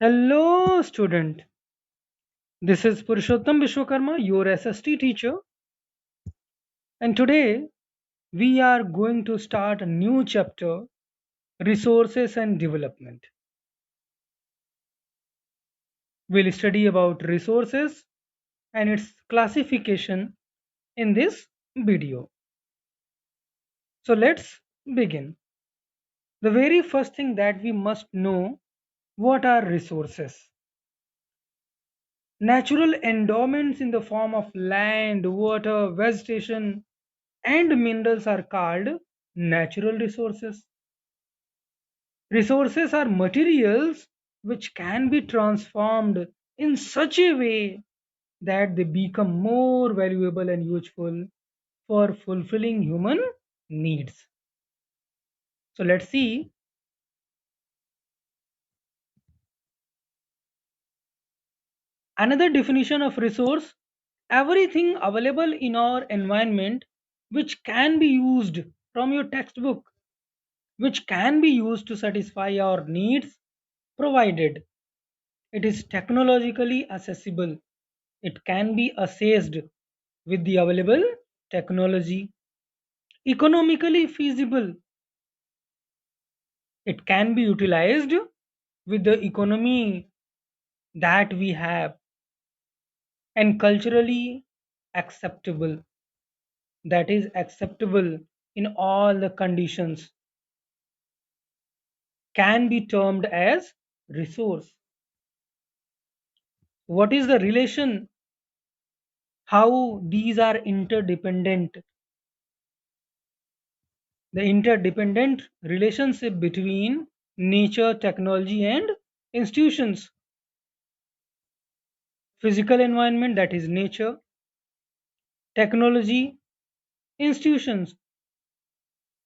Hello, student. This is Purushottam Vishwakarma, your SST teacher, and today we are going to start a new chapter Resources and Development. We'll study about resources and its classification in this video. So, let's begin. The very first thing that we must know, what are resources? Natural endowments in the form of land, water, vegetation, and minerals are called natural resources. Resources are materials which can be transformed in such a way that they become more valuable and useful for fulfilling human needs. So let's see. Another definition of resource: everything available in our environment which can be used from your textbook, which can be used to satisfy our needs, provided it is technologically accessible. It can be assessed with the available technology. Economically feasible. It can be utilized with the economy that we have. And culturally acceptable. That is acceptable in all the conditions. Can be termed as resource. What is the relation? How these are interdependent? The interdependent relationship between nature, technology, and institutions. Physical environment, that is nature, technology, institutions,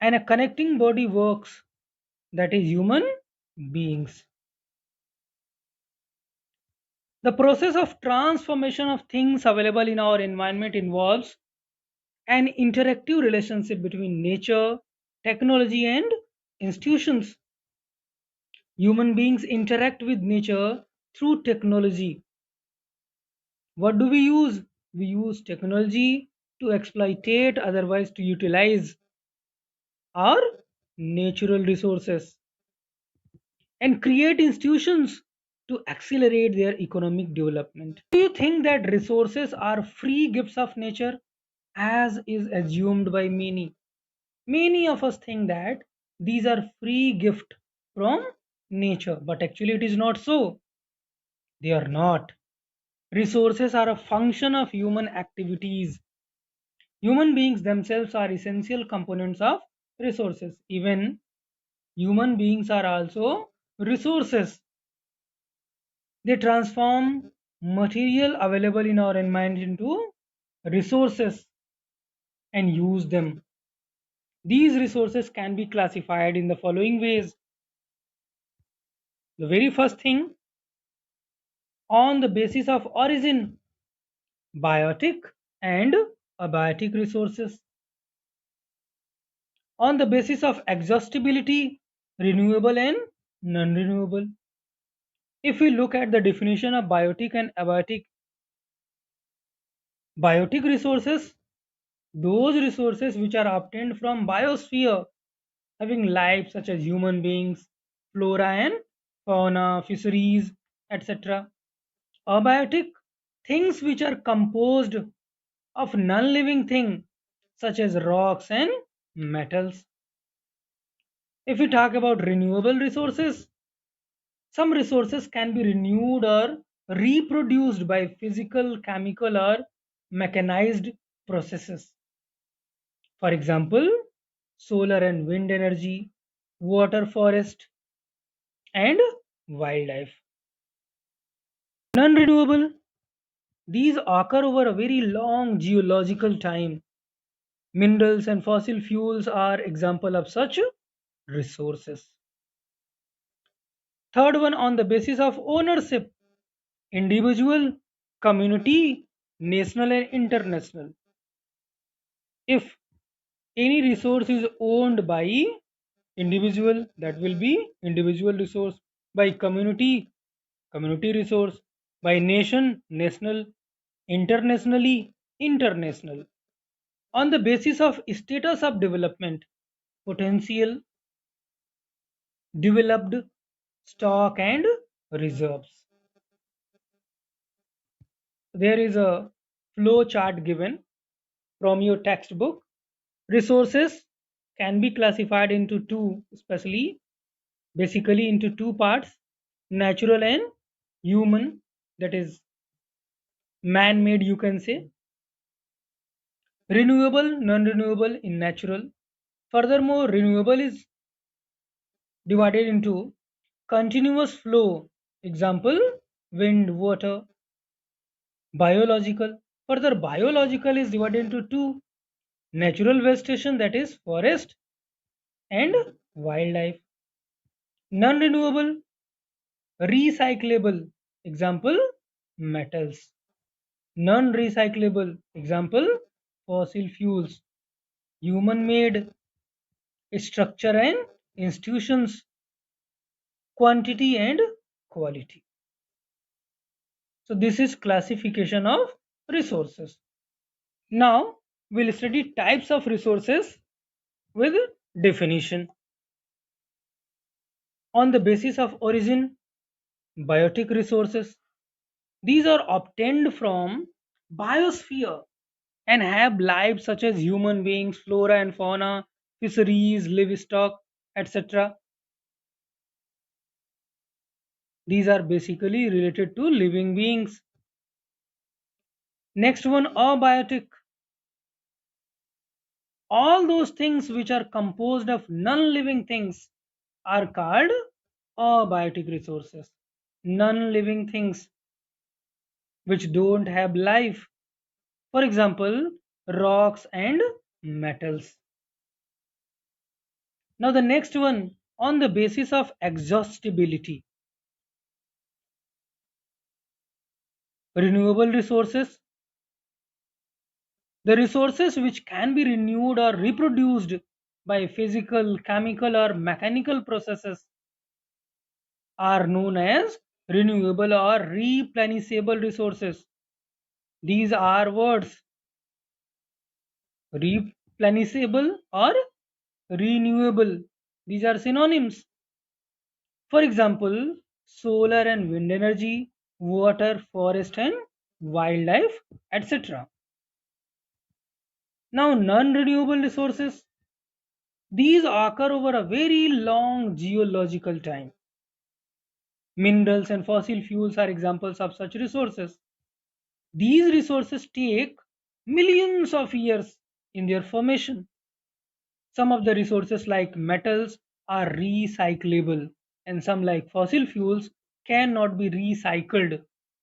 and a connecting body works, that is human beings. The process of transformation of things available in our environment involves an interactive relationship between nature, technology, and institutions. Human beings interact with nature through technology. What do we use? We use technology to exploitate, otherwise to utilize our natural resources and create institutions to accelerate their economic development. Do you think that resources are free gifts of nature, as is assumed by many? Many of us think that these are free gift from nature, but actually it is not so. They are not. Resources are a function of human activities. Human beings themselves are essential components of resources. Even human beings are also resources. They transform material available in our environment into resources and use them. These resources can be classified in the following ways. The very first thing, on the basis of origin: biotic and abiotic resources. On the basis of exhaustibility: renewable and non renewable. If we look at the definition of biotic and abiotic: biotic resources, those resources which are obtained from biosphere having life, such as human beings, flora and fauna, fisheries, etc. Abiotic: things which are composed of non-living thing, such as rocks and metals. If we talk about renewable resources, some resources can be renewed or reproduced by physical, chemical, or mechanized processes. For example, solar and wind energy, water, forest, and wildlife. Non renewable: these occur over a very long geological time. Minerals and fossil fuels are example of such resources. Third one, on the basis of ownership: individual, community, national, and international. If any resource is owned by individual, that will be individual resource. By community, community resource, by nation, national, internationally, international. On the basis of status of development, potential, developed, stock, and reserves. There is a flow chart given from your textbook. Resources can be classified into two, especially basically into two parts: natural and human, that is man made, you can say. Renewable, non renewable in natural. Furthermore, renewable is divided into continuous flow, example wind, water. Biological, further biological is divided into two: natural vegetation, that is forest, and wildlife. Non renewable, recyclable, example metals. Non recyclable, example fossil fuels. Human made, structure and institutions, quantity and quality. So this is classification of resources. Now we'll study types of resources with definition. On the basis of origin, biotic resources. These are obtained from biosphere and have lives such as human beings, flora and fauna, fisheries, livestock, etc. These are basically related to living beings. Next one, abiotic. All those things which are composed of non-living things are called abiotic resources. Non-living things which don't have life. For example, rocks and metals. Now the next one, on the basis of exhaustibility. Renewable resources. The resources which can be renewed or reproduced by physical, chemical, or mechanical processes are known as renewable or replenishable resources. These are words: replenishable or renewable. These are synonyms. For example, solar and wind energy, water, forest, and wildlife, etc. Now, non renewable resources. These occur over a very long geological time. Minerals and fossil fuels are examples of such resources. These resources take millions of years in their formation. Some of the resources, like metals, are recyclable, and some, like fossil fuels, cannot be recycled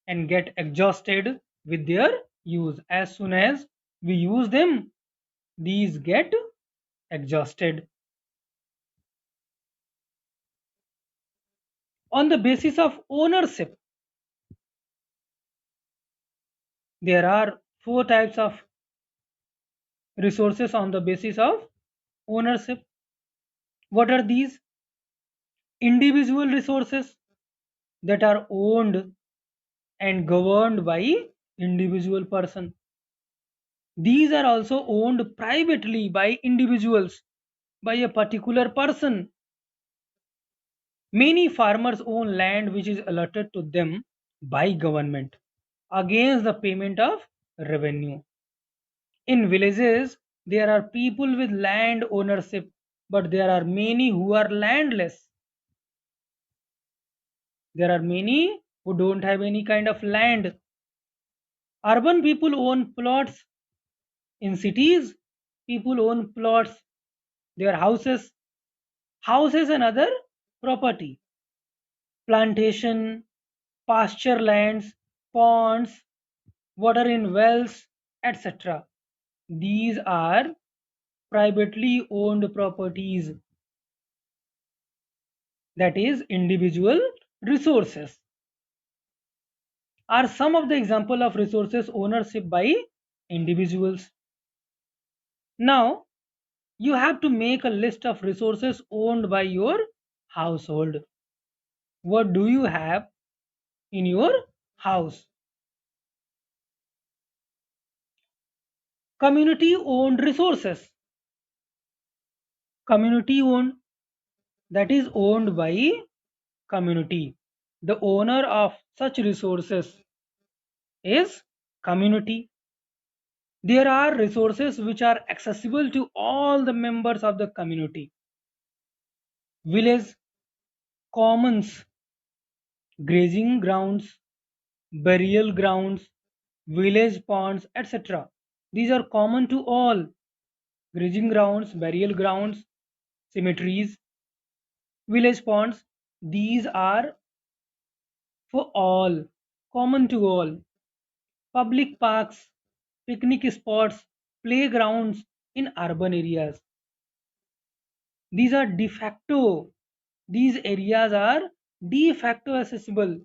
and get exhausted with their use. As soon as we use them, these get exhausted. On the basis of ownership, there are four types of resources on the basis of ownership. What are these? Individual resources that are owned and governed by individual person. These are also owned privately by individuals, by a particular person. Many farmers own land which is allotted to them by government against the payment of revenue. In villages, there are people with land ownership, but there are many who are landless. There are many who don't have any kind of land. Urban people own plots. In cities, people own plots, their houses and other property, plantation, pasture lands, ponds, water in wells, etc. These are privately owned properties, that is individual resources, are some of the example of resources ownership by individuals. Now you have to make a list of resources owned by your household. What do you have? in your house. Community owned resources. Community owned, that is owned by community. The owner of such resources is community. There are resources which are accessible to all the members of the community. Village commons, grazing grounds, burial grounds, village ponds, etc. These are common to all. Grazing grounds, burial grounds, cemeteries, village ponds, these are for all, common to all. Public parks, picnic spots, playgrounds in urban areas. These are de facto, these areas are de facto accessible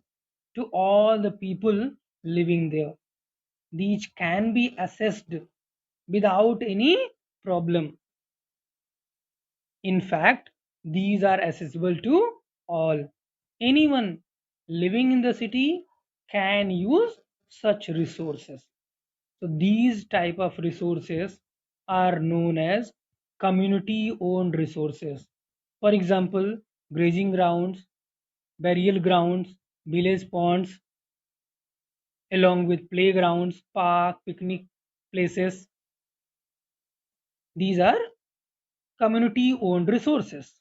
to all the people living there. These can be assessed without any problem. In fact, these are accessible to all. Anyone living in the city can use such resources. So these type of resources are known as community owned resources. For example, grazing grounds, burial grounds, village ponds, along with playgrounds, park, picnic places. These are community owned resources.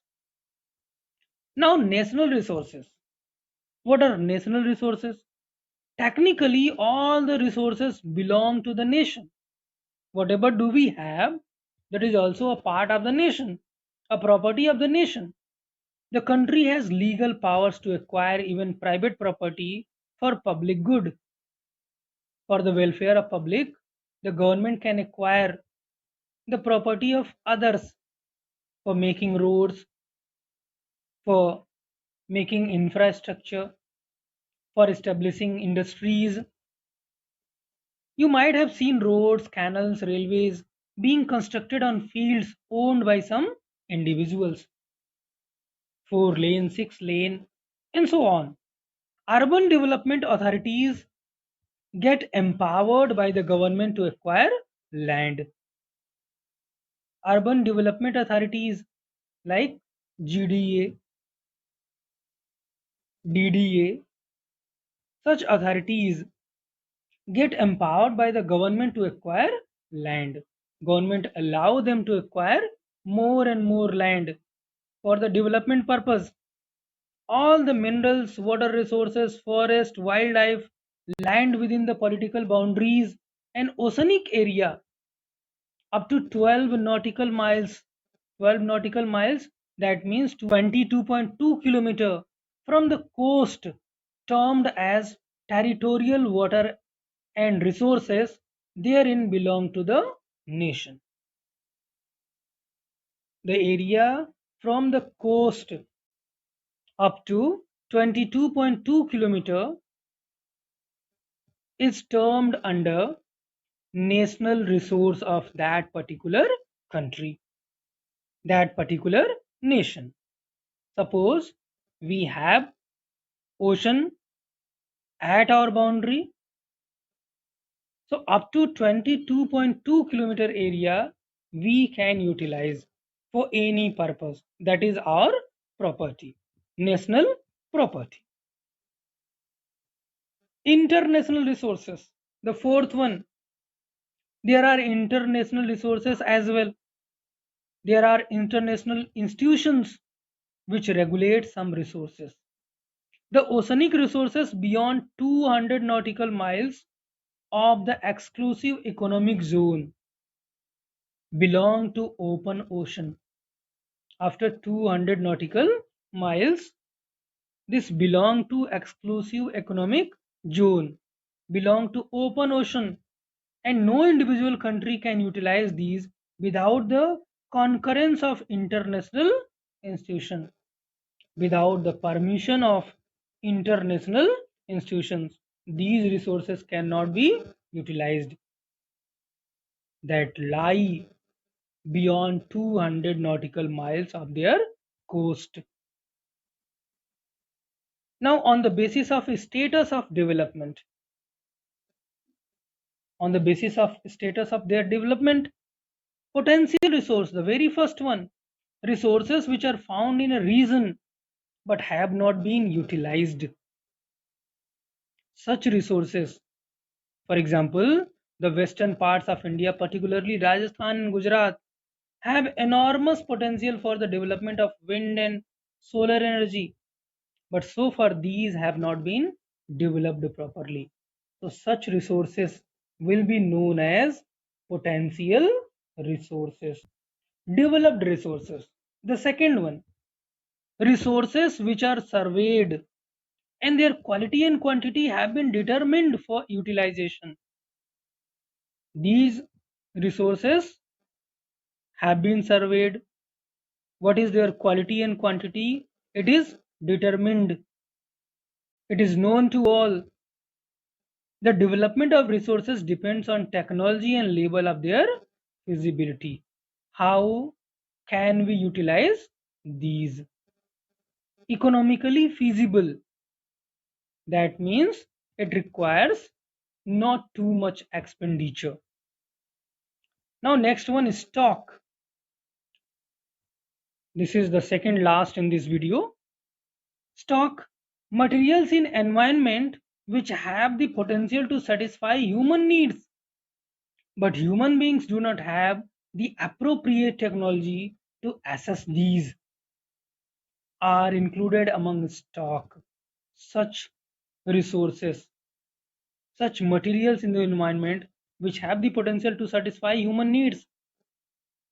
Now, national resources. What are national resources? Technically, all the resources belong to the nation. Whatever do we have, that is also a part of the nation, a property of the nation. The country has legal powers to acquire even private property for public good. For the welfare of public, the government can acquire the property of others for making roads, for making infrastructure, for establishing industries. You might have seen roads, canals, railways being constructed on fields owned by some individuals, 4 lane, 6 lane, and so on. Urban development authorities get empowered by the government to acquire land. Urban development authorities like GDA, DDA, such authorities get empowered by the government to acquire land. Government allow them to acquire more and more land for the development purpose. All the minerals, water resources, forest, wildlife, land within the political boundaries, and oceanic area up to 12 nautical miles. 12 nautical miles, that means 22.2 kilometer from the coast, termed as territorial water and resources therein belong to the nation. The area from the coast up to 22.2 kilometer is termed under national resource of that particular country, that particular nation. Suppose we have ocean at our boundary, so up to 22.2 kilometer area we can utilize for any purpose. That is our property, national property. International resources. The fourth one, there are international resources as well. There are international institutions which regulate some resources. The oceanic resources beyond 200 nautical miles of the exclusive economic zone belong to open ocean. After 200 nautical miles, this belong to exclusive economic zone, belong to open ocean, and no individual country can utilize these without the concurrence of international institution, without the permission of international institutions. These resources cannot be utilized, that lie beyond 200 nautical miles of their coast. Now, on the basis of status of development, on the basis of status of their development, potential resource, the very first one, resources which are found in a region but have not been utilized. Such resources, for example, the western parts of India, particularly Rajasthan and Gujarat, have enormous potential for the development of wind and solar energy, but so far these have not been developed properly. So, such resources will be known as potential resources. Developed resources. The second one, resources which are surveyed and their quality and quantity have been determined for utilization. These resources have been surveyed. What is their quality and quantity? It is determined. It is known to all. The development of resources depends on technology and level of their feasibility. How can we utilize these? Economically feasible. That means it requires not too much expenditure. Now, next one is stock. This is the second last in this video. Stock, materials in environment which have the potential to satisfy human needs, but human beings do not have the appropriate technology to assess these, are included among stock. Such resources, such materials in the environment which have the potential to satisfy human needs,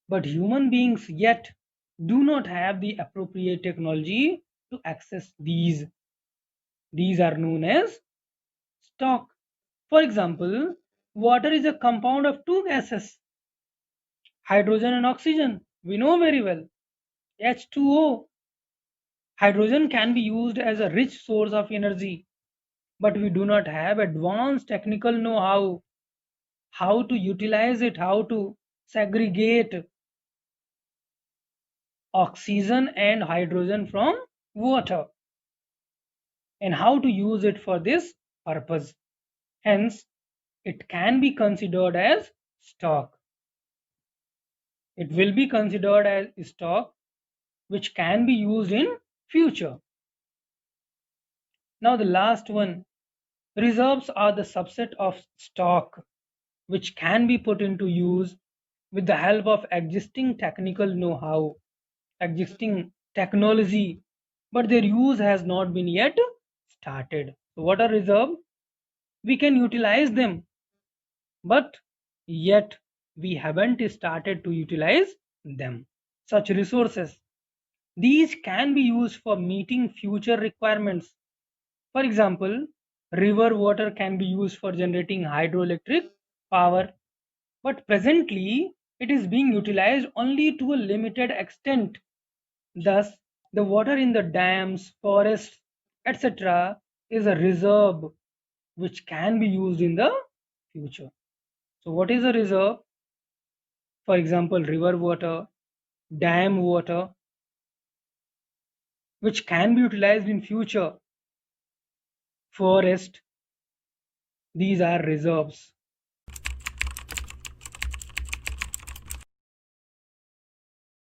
but human beings yet do not have the appropriate technology to access these. These are known as stock. For example, water is a compound of two gases, hydrogen and oxygen. We know very well. H2O. Hydrogen can be used as a rich source of energy, but we do not have advanced technical know how to utilize it, how to segregate oxygen and hydrogen from water, and how to use it for this purpose. Hence, it can be considered as stock. It will be considered as stock which can be used in future. Now the last one, reserves are the subset of stock which can be put into use with the help of existing technical know-how, existing technology, but their use has not been yet started. So what are reserve? We can utilize them, but yet we haven't started to utilize them. Such resources, these can be used for meeting future requirements. For example, river water can be used for generating hydroelectric power, but presently it is being utilized only to a limited extent. Thus, the water in the dams, forests, etc. is a reserve which can be used in the future. So, what is a reserve? For example, river water, dam water, which can be utilized in future. Forest, these are reserves.